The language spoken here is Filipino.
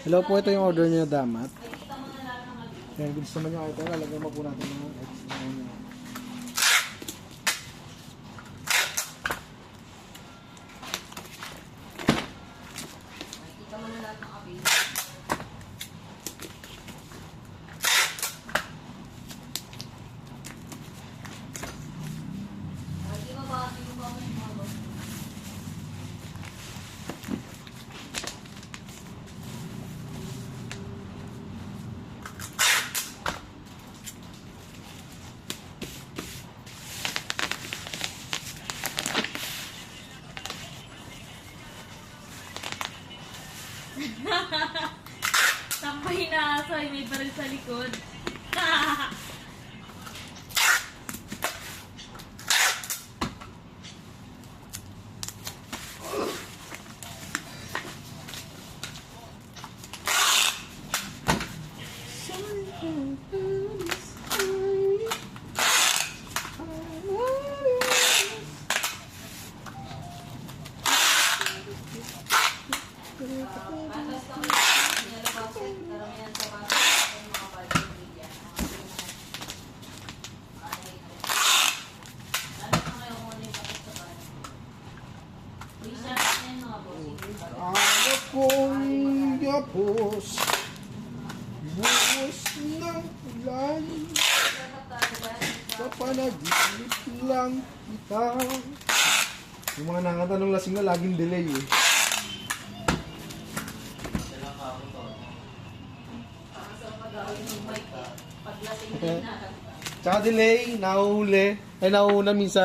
Hello po, ito yung order niyo damat. Kaya gusto naman yung ito, lalagyan mo po natin ng extra niyo. Makikita mo na lahat ng abi. Makikita ba yung mga mga Sampay na aso ay may baril sa likod. Patas kami nilabas karamihan sa patas ay mga budget media. Lalo na kayo kung ano yung patas sa bahay. Please share yan mga boss. Ano pong yapos, buhos ng ulan, sa panaginip lang kita. Yung mga nakatanong lasing na laging delay eh. Paglasing din na. Tsaka delay, nahuhuli, ay nahuhuna minsan.